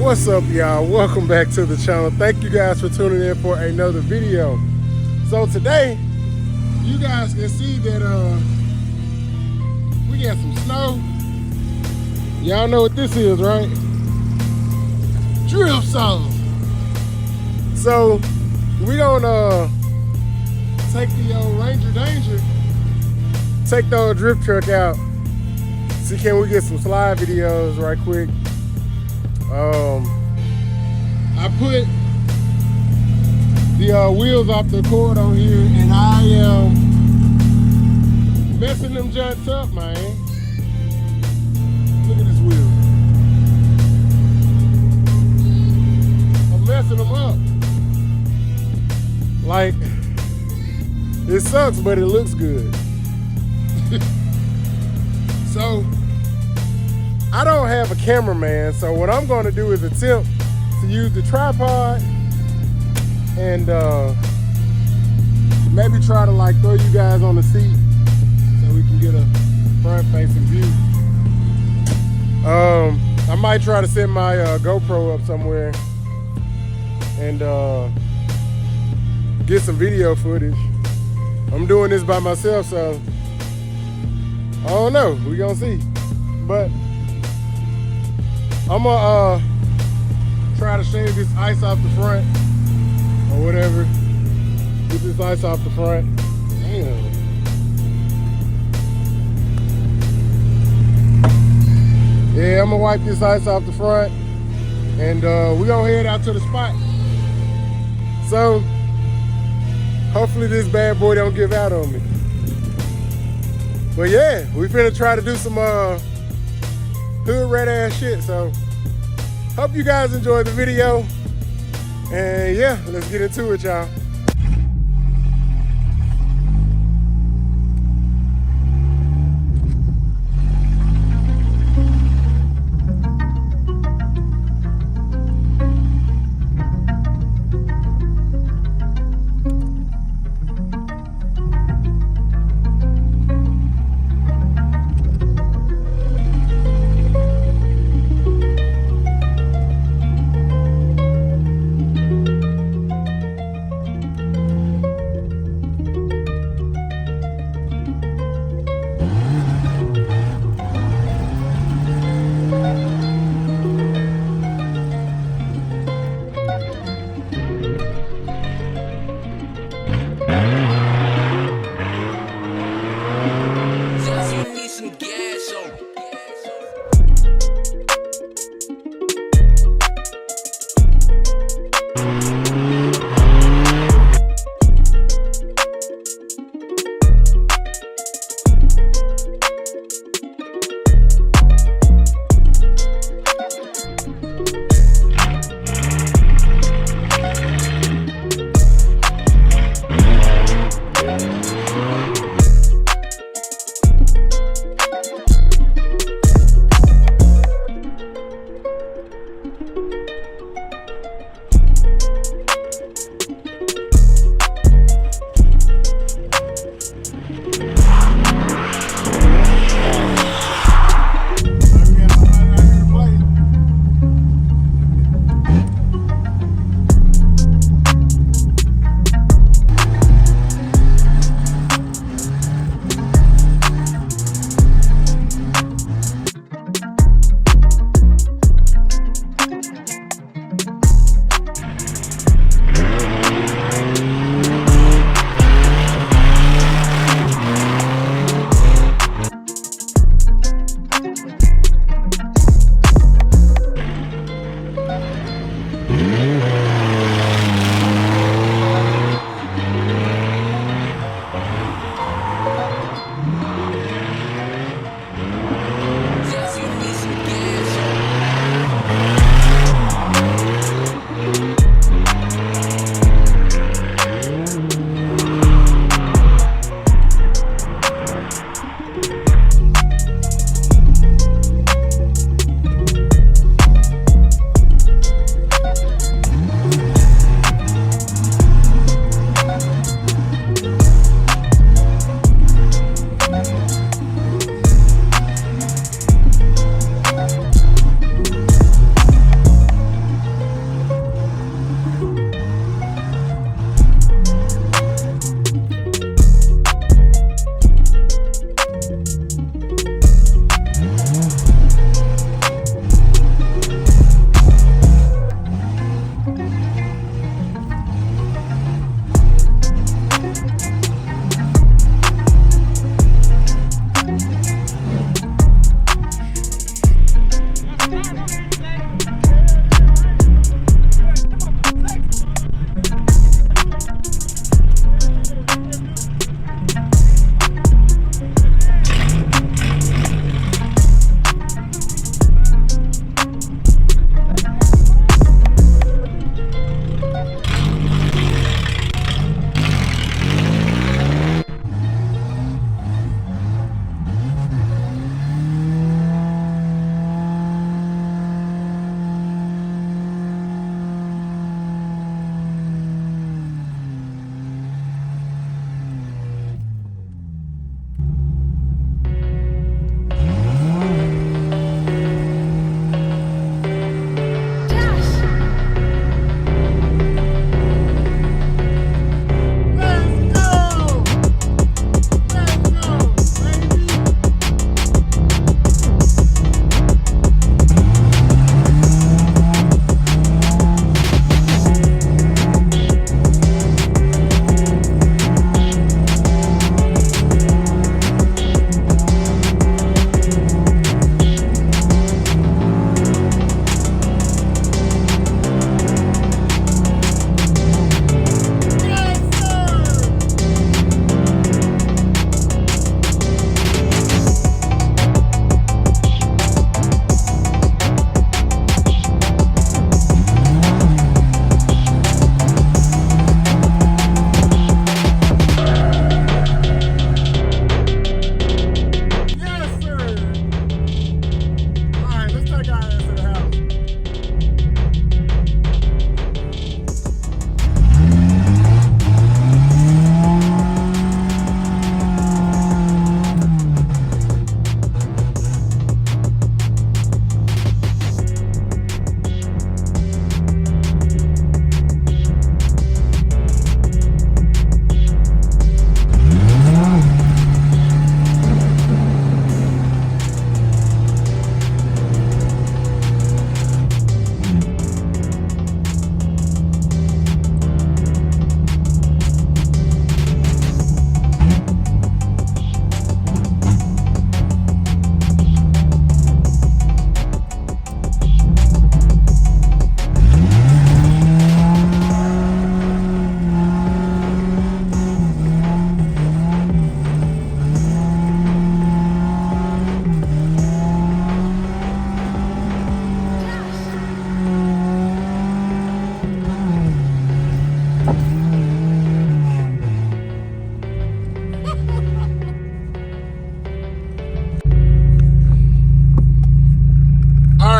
What's up, y'all? Welcome back to the channel. Thank you guys for tuning in for another video. So today, you guys can see that we got some snow. Y'all know what this is, right? Drift zone. So we gonna take the Ranger Danger, take the old drift truck out. See, can we get some slide videos right quick? I put the wheels off the cord on here, and I am messing them joints up, man. Look at this wheel. I'm messing them up. Like, it sucks, but it looks good. So, I don't have a cameraman, so what I'm gonna do is attempt to use the tripod and maybe try to like throw you guys on the seat so we can get a front-facing view. I might try to set my GoPro up somewhere and get some video footage. I'm doing this by myself, so I don't know. We gonna see. But I'm gonna try to shave this ice off the front or whatever. Get this ice off the front. Damn. Yeah, I'm gonna wipe this ice off the front and we're gonna head out to the spot. So hopefully this bad boy don't give out on me. But yeah, we finna try to do some hood rat ass shit. So hope you guys enjoyed the video. And yeah, let's get into it, y'all.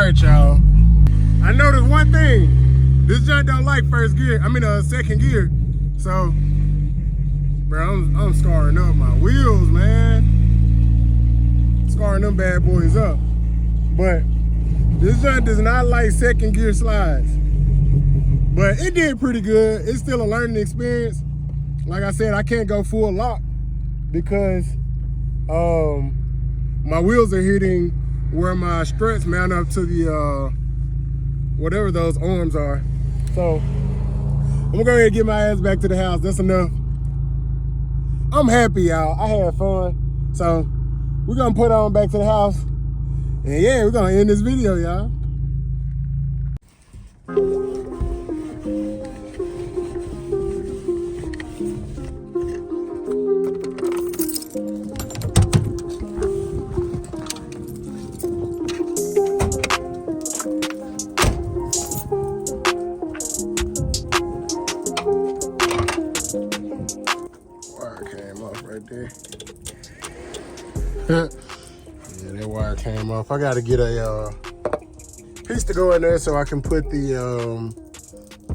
right, y'all. I noticed one thing. This junk don't like second gear. So, bro, I'm scarring up my wheels, man. Scarring them bad boys up. But this junk does not like second gear slides. But it did pretty good. It's still a learning experience. Like I said, I can't go full lock because my wheels are hitting where my struts mount up to the whatever those arms are. So I'm gonna go ahead and get my ass back to the house. That's enough. I'm happy, y'all. I had fun. So we're gonna put on back to the house. And yeah, we're gonna end this video, y'all. Yeah, that wire came off. I gotta get a piece to go in there so I can put the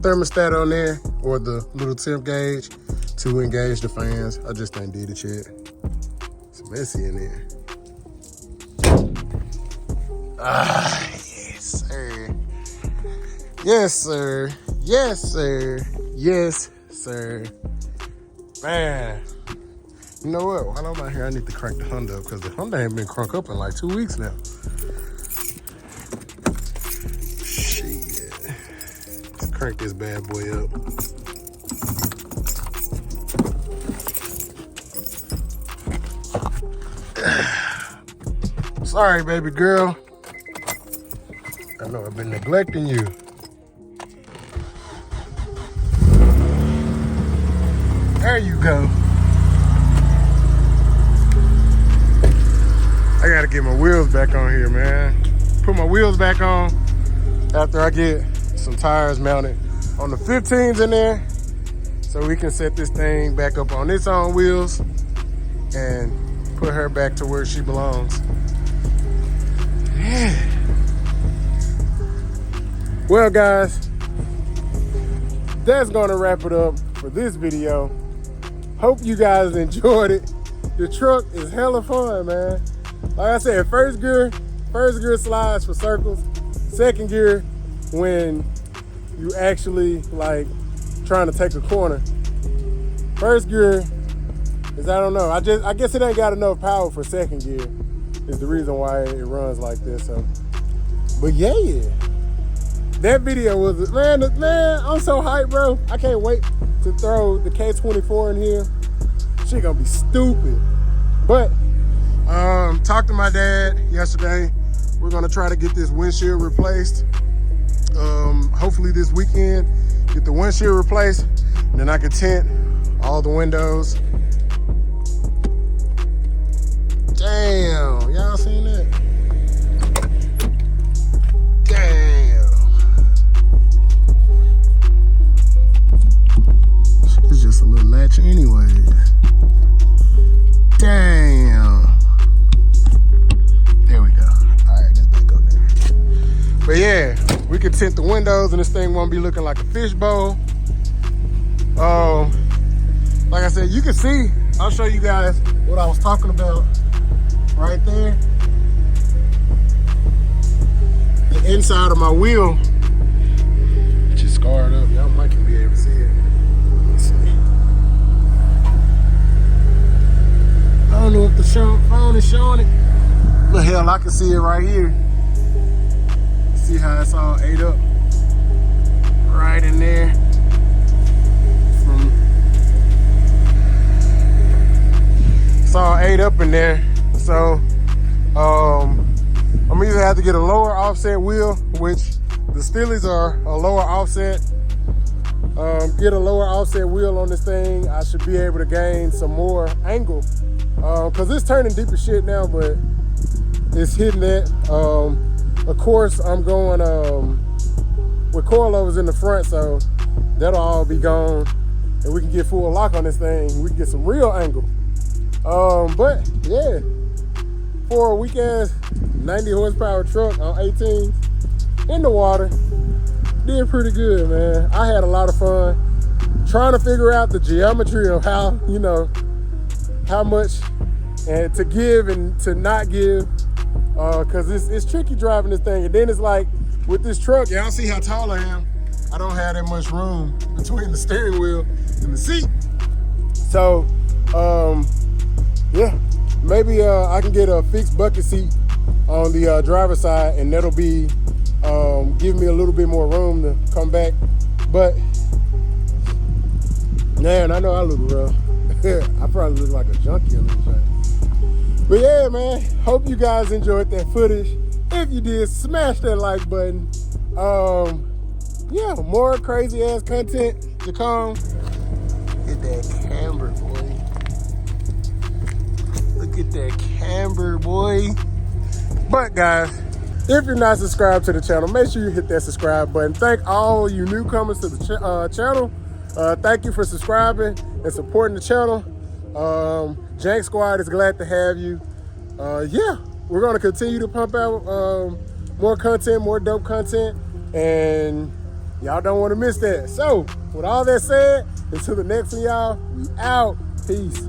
thermostat on there, or the little temp gauge to engage the fans. I just ain't did it yet. It's messy in there. Ah, yes, sir. Yes, sir. Yes, sir. Yes, sir. Man. You know what? While I'm out here, I need to crank the Honda up because the Honda ain't been cranked up in like 2 weeks now. Shit. Let's crank this bad boy up. Sorry, baby girl. I know I've been neglecting you. There you go. I gotta get my wheels back on here, man. Put my wheels back on after I get some tires mounted on the 15s in there, so we can set this thing back up on its own wheels and put her back to where she belongs. Yeah. Well, guys, that's gonna wrap it up for this video. Hope you guys enjoyed it. The truck is hella fun, man. Like I said, first gear slides for circles. Second gear when you actually like trying to take a corner. First gear is, I don't know. I guess it ain't got enough power for second gear is the reason why it runs like this. So, but yeah. That video was, man, I'm so hyped, bro. I can't wait to throw the K24 in here. She gonna be stupid. But talked to my dad yesterday. We're gonna try to get this windshield replaced. Hopefully this weekend, get the windshield replaced, and then I can tint all the windows. Damn, y'all seen that? Damn. It's just a little latch anyway. Damn. There we go. All right, this back on there. But yeah, we can tint the windows and this thing won't be looking like a fishbowl. Like I said, you can see, I'll show you guys what I was talking about right there. The inside of my wheel, which is scarred up. Y'all might can be able to see it. Let's see. I don't know if the phone is showing it, but hell, I can see it right here. See how it's all ate up right in there. It's all ate up in there. So I'm either have to get a lower offset wheel, which the Steelies are a lower offset. Get a lower offset wheel on this thing. I should be able to gain some more angle. Cause it's turning deep as shit now, but it's hitting it. Of course, I'm going with coilovers in the front, so that'll all be gone, and we can get full lock on this thing. We can get some real angle. But yeah, for a weak ass 90 horsepower truck on 18, in the water. Did pretty good, man. I had a lot of fun trying to figure out the geometry of how, you know, how much and to give and to not give, because it's tricky driving this thing. And then it's like with this truck, y'all see how tall I am. I don't have that much room between the steering wheel and the seat. So, yeah, maybe I can get a fixed bucket seat on the driver's side, and that'll be give me a little bit more room to come back. But man, I know I look rough. I probably look like a junkie on this thing. But yeah, man, hope you guys enjoyed that footage. If you did, smash that like button. Yeah, more crazy ass content to come. Look at that camber, boy. Look at that camber, boy. But guys, if you're not subscribed to the channel, make sure you hit that subscribe button. Thank all you newcomers to the channel. Thank you for subscribing and supporting the channel. Jank Squad is glad to have you. Yeah, we're going to continue to pump out more content, more dope content, and y'all don't want to miss that. So, with all that said, until the next one, y'all, we out. Peace.